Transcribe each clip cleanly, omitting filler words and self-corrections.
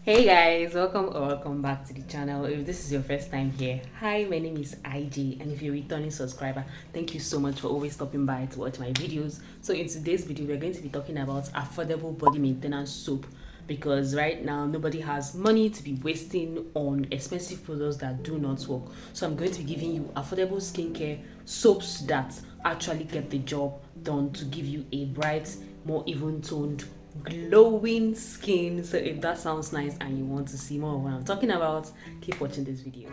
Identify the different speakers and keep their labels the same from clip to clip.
Speaker 1: Hey guys, welcome back to the channel. If this is your first time here, hi, my name is IJ, and if you're a returning subscriber, thank you so much for always stopping by to watch my videos. So in today's video, we're going to be talking about affordable body maintenance soap, because right now nobody has money to be wasting on expensive products that do not work. So I'm going to be giving you affordable skincare soaps that actually get the job done to give you a bright, more even toned, glowing skin. So if that sounds nice and you want to see more of what I'm talking about, keep watching this video.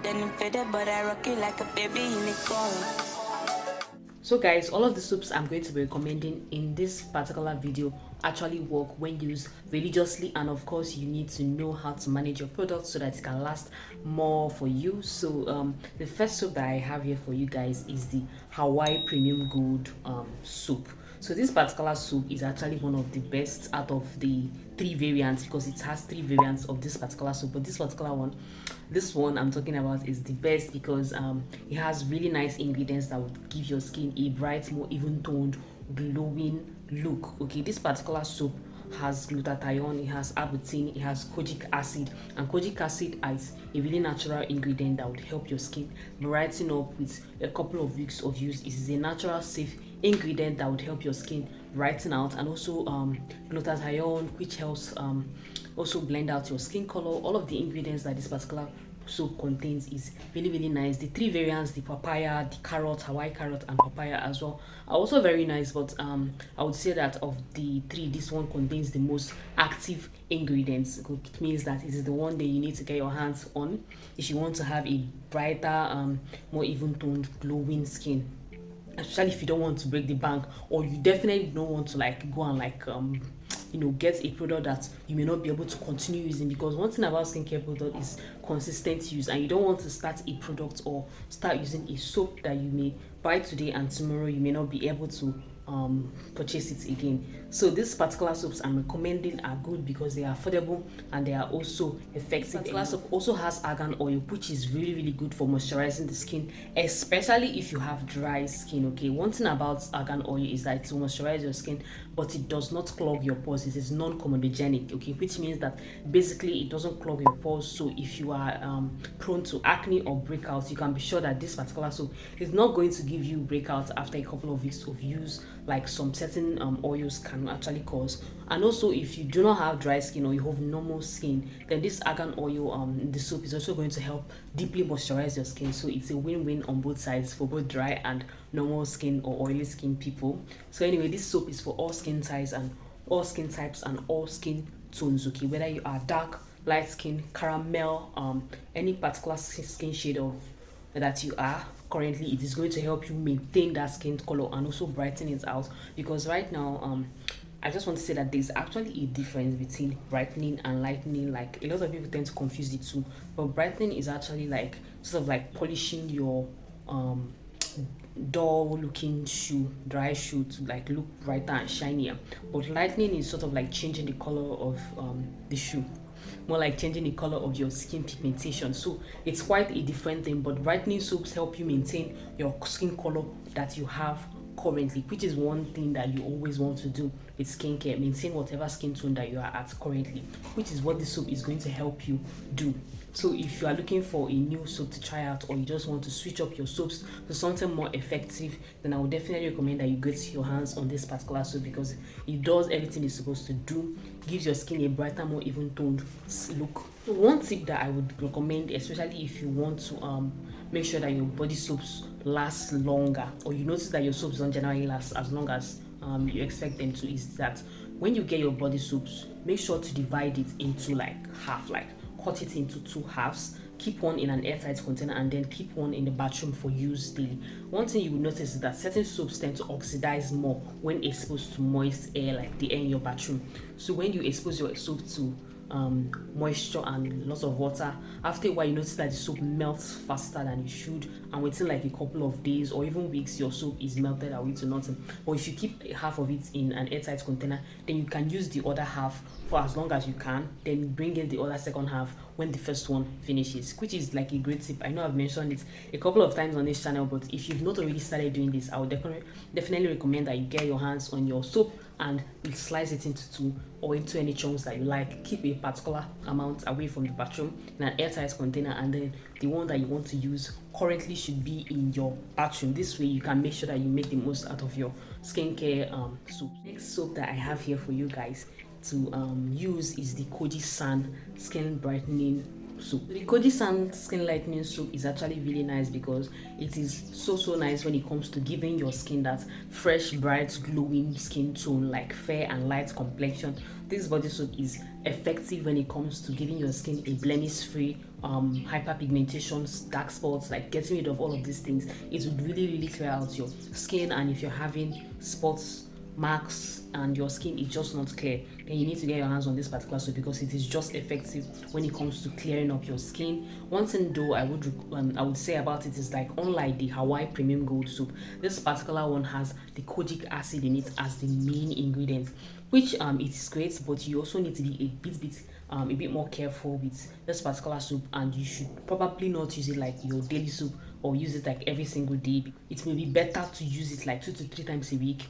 Speaker 1: So guys, all of the soaps I'm going to be recommending in this particular video actually work when used religiously, and of course you need to know how to manage your product so that it can last more for you. So the first soap that I have here for you guys is the Hawaii Premium Gold soap. So this particular soap is actually one of the best out of the three variants, because it has three variants of this particular soap. But this one I'm talking about is the best because it has really nice ingredients that would give your skin a bright, more even toned, glowing look. Okay, this particular soap has glutathione, it has arbutin, it has kojic acid, and kojic acid is a really natural ingredient that would help your skin brighten up with a couple of weeks of use. It is a natural, safe ingredient that would help your skin brighten out, and also glutathione, which helps also blend out your skin color. All of the ingredients that this particular soap contains is really nice. The three variants, the papaya, the carrot, Hawaii carrot, and papaya as well, are also very nice. But I would say that of the three, this one contains the most active ingredients. It means that it is the one that you need to get your hands on if you want to have a brighter, more even toned, glowing skin, especially if you don't want to break the bank, or you definitely don't want to go and get a product that you may not be able to continue using. Because one thing about skincare product is consistent use, and you don't want to start a product or start using a soap that you may buy today and tomorrow you may not be able to purchase it again. So these particular soaps I'm recommending are good because they are affordable and they are also effective. This particular soap also has argan oil, which is really good for moisturizing the skin, especially if you have dry skin. Okay, one thing about argan oil is that it will moisturize your skin, but it does not clog your pores. It is non-comedogenic, okay, which means that basically it doesn't clog your pores. So if you are prone to acne or breakouts, you can be sure that this particular soap is not going to give you breakouts after a couple of weeks of use, like some certain oils can actually cause. And also, if you do not have dry skin or you have normal skin, then this argan oil the soap is also going to help deeply moisturize your skin. So it's a win-win on both sides, for both dry and normal skin or oily skin people. So anyway, this soap is for all skin types and all skin types and all skin tones. Okay, whether you are dark, light skin, caramel, any particular skin shade of that you are currently, it is going to help you maintain that skin color and also brighten it out. Because right now I just want to say that there's actually a difference between brightening and lightening. Like, a lot of people tend to confuse the two, but brightening is actually like sort of like polishing your dull looking shoe, dry shoe, to like look brighter and shinier. But lightening is sort of like changing the color of the shoe, more like changing the color of your skin pigmentation. So it's quite a different thing. But brightening soaps help you maintain your skin color that you have currently, which is one thing that you always want to do with skincare: maintain whatever skin tone that you are at currently, which is what this soap is going to help you do. So if you are looking for a new soap to try out, or you just want to switch up your soaps to something more effective, then I would definitely recommend that you get your hands on this particular soap, because it does everything it's supposed to do, gives your skin a brighter, more even toned look. So one tip that I would recommend, especially if you want to make sure that your body soaps last longer, or you notice that your soaps don't generally last as long as you expect them to, is that when you get your body soaps, make sure to divide it into half, cut it into two halves, keep one in an airtight container, and then keep one in the bathroom for use daily. One thing you will notice is that certain soaps tend to oxidize more when exposed to moist air, like the air in your bathroom. So when you expose your soap to moisture and lots of water, after a while you notice that the soap melts faster than it should, and within like a couple of days or even weeks, your soap is melted away to nothing. But if you keep half of it in an airtight container, then you can use the other half for as long as you can, then bring in the other second half when the first one finishes, which is like a great tip. I know I've mentioned it a couple of times on this channel, but if you've not already started doing this, I would definitely recommend that you get your hands on your soap and you slice it into two or into any chunks that you like. Keep a particular amount away from the bathroom in an airtight container, and then the one that you want to use currently should be in your bathroom. This way you can make sure that you make the most out of your skincare soap. Next soap that I have here for you guys to use is the KOJIE San Skin Brightening Soap. The KOJIE San Skin Lightening Soap is actually really nice because it is so nice when it comes to giving your skin that fresh, bright, glowing skin tone, like fair and light complexion. This body soap is effective when it comes to giving your skin a blemish-free, hyperpigmentation, dark spots, like getting rid of all of these things. It would really clear out your skin, and if you're having spots, marks, and your skin is just not clear, then you need to get your hands on this particular soap because it is just effective when it comes to clearing up your skin. One thing though I would say about it is, like, unlike the Hawaii Premium Gold soap, this particular one has the kojic acid in it as the main ingredient, which it is great, but you also need to be a bit more careful with this particular soap, and you should probably not use it like your daily soap or use it like every single day. It may be better to use it like 2 to 3 times a week,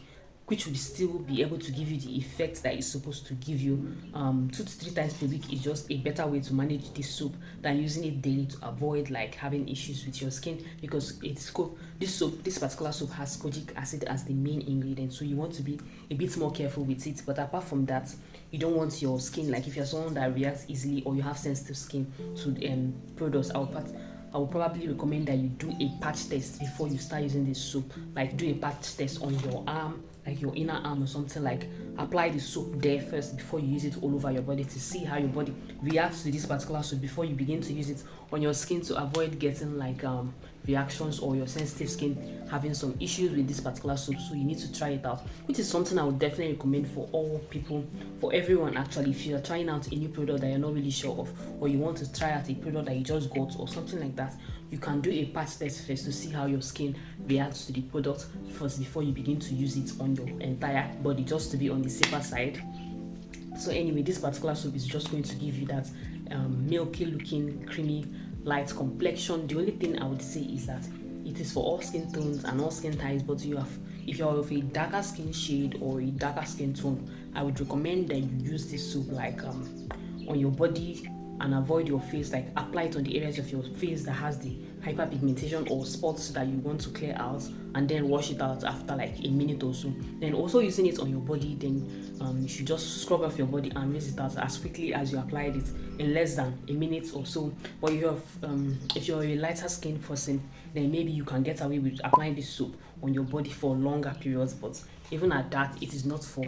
Speaker 1: which will still be able to give you the effect that it's supposed to give you. 2 to 3 times per week is just a better way to manage this soap than using it daily to avoid like having issues with your skin, because this particular soap has kojic acid as the main ingredient, so you want to be a bit more careful with it. But apart from that, you don't want your skin, like if you're someone that reacts easily or you have sensitive skin to products, I would probably recommend that you do a patch test before you start using this soap. Like, do a patch test on your arm, like your inner arm or something. Like, apply the soap there first before you use it all over your body to see how your body reacts to this particular soap before you begin to use it on your skin, to avoid getting like reactions or your sensitive skin having some issues with this particular soap. So you need to try it out, which is something I would definitely recommend for all people, for everyone actually. If you're trying out a new product that you're not really sure of, or you want to try out a product that you just got or something like that, you can do a patch test first to see how your skin reacts to the product first before you begin to use it on your entire body, just to be on the safer side. So anyway, this particular soap is just going to give you that milky looking, creamy, light complexion. The only thing I would say is that it is for all skin tones and all skin types, but if you're of a darker skin shade or a darker skin tone, I would recommend that you use this soap like on your body and avoid your face. Like, apply it on the areas of your face that has the hyperpigmentation or spots that you want to clear out, and then wash it out after like a minute or so. Then also using it on your body, then you should just scrub off your body and rinse it out as quickly as you applied it, in less than a minute or so. But if you're a lighter skin person, then maybe you can get away with applying this soap on your body for longer periods. But even at that, it is not for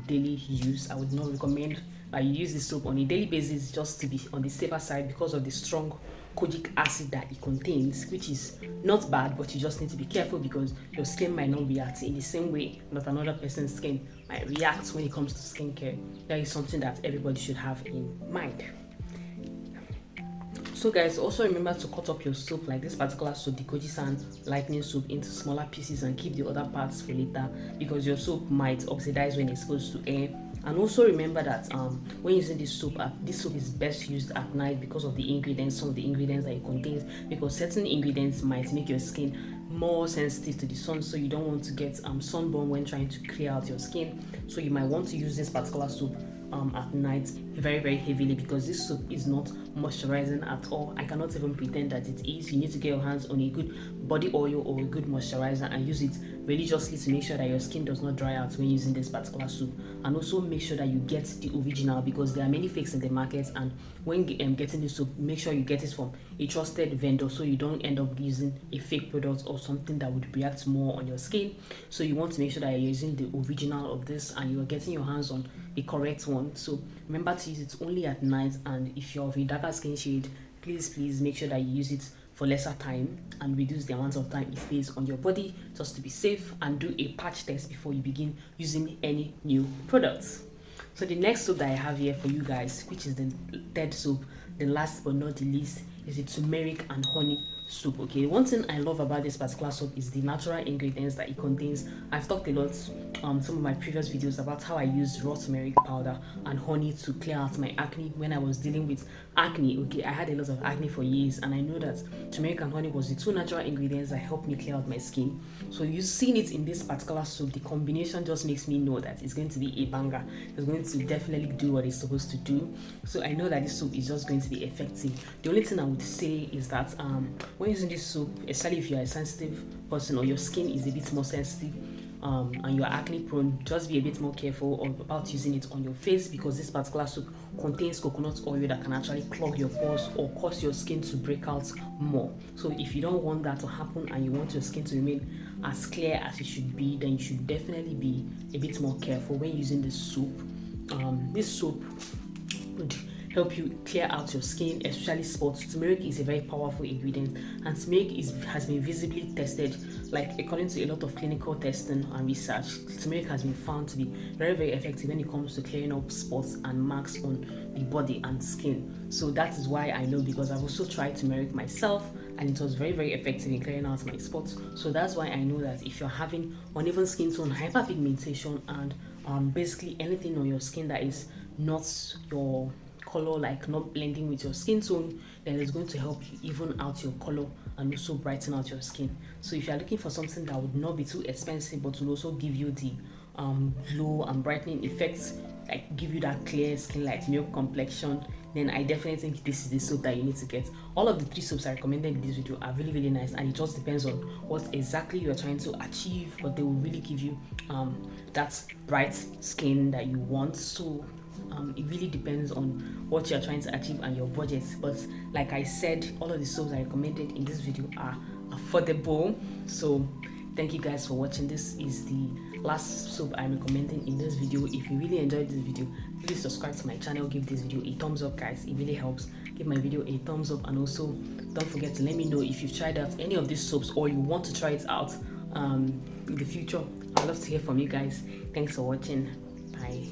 Speaker 1: daily use. I would not recommend you use this soap on a daily basis, just to be on the safer side, because of the strong kojic acid that it contains, which is not bad, but you just need to be careful because your skin might not react in the same way that another person's skin might react when it comes to skincare. That is something that everybody should have in mind. So guys, also remember to cut up your soap, like this particular soap, the KOJIE San Lightening Soap, into smaller pieces and keep the other parts for later, because your soap might oxidize when exposed to air. And also remember that when using this soap is best used at night because of the ingredients, some of the ingredients that it contains, because certain ingredients might make your skin more sensitive to the sun, so you don't want to get sunburn when trying to clear out your skin. So you might want to use this particular soap at night very heavily, because this soap is not moisturizing at all. I cannot even pretend that it is. You need to get your hands on a good body oil or a good moisturizer and use it religiously to make sure that your skin does not dry out when using this particular soap. And also make sure that you get the original, because there are many fakes in the market, and when getting this soap, make sure you get it from a trusted vendor so you don't end up using a fake product or something that would react more on your skin. So you want to make sure that you're using the original of this and you're getting your hands on the correct one. So remember to use it only at night, and if you're of a darker skin shade, please make sure that you use it for lesser time and reduce the amount of time it stays on your body, just to be safe, and do a patch test before you begin using any new products. So the next soap that I have here for you guys, which is the third soap, the last but not the least, is the turmeric and honey soap. Okay, one thing I love about this particular soap is the natural ingredients that it contains. I've talked a lot some of my previous videos about how I used raw turmeric powder and honey to clear out my acne when I was dealing with acne. Okay, I had a lot of acne for years, and I know that turmeric and honey was the two natural ingredients that helped me clear out my skin. So you've seen it in this particular soap. The combination just makes me know that it's going to be a banger. It's going to definitely do what it's supposed to do. So I know that this soap is just going to be effective. The only thing I would say is that when using this soap, especially if you're a sensitive person or your skin is a bit more sensitive, and you're acne prone, just be a bit more careful about using it on your face, because this particular soap contains coconut oil that can actually clog your pores or cause your skin to break out more. So if you don't want that to happen and you want your skin to remain as clear as it should be, then you should definitely be a bit more careful when using this soap. This soap would help you clear out your skin, especially spots. Turmeric is a very powerful ingredient, and turmeric has been visibly tested. Like, according to a lot of clinical testing and research, turmeric has been found to be very, very effective when it comes to clearing up spots and marks on the body and skin. So that is why I know, because I've also tried turmeric myself, and it was very, very effective in clearing out my spots. So that's why I know that if you're having uneven skin tone, hyperpigmentation, and basically anything on your skin that is not your color, like not blending with your skin tone, then it's going to help you even out your color and also brighten out your skin. So if you're looking for something that would not be too expensive but will also give you the glow and brightening effects, like give you that clear skin like milk complexion, then I definitely think this is the soap that you need to get. All of the 3 soaps I recommended in this video are really, really nice, and it just depends on what exactly you're trying to achieve, but they will really give you that bright skin that you want. So it really depends on what you're trying to achieve and your budget. But like I said, all of the soaps I recommended in this video are affordable. So thank you guys for watching. This is the last soap I'm recommending in this video. If you really enjoyed this video, please subscribe to my channel, give this video a thumbs up, guys. It really helps. Give my video a thumbs up, and also don't forget to let me know if you've tried out any of these soaps or you want to try it out in the future. I'd love to hear from you guys. Thanks for watching. Bye.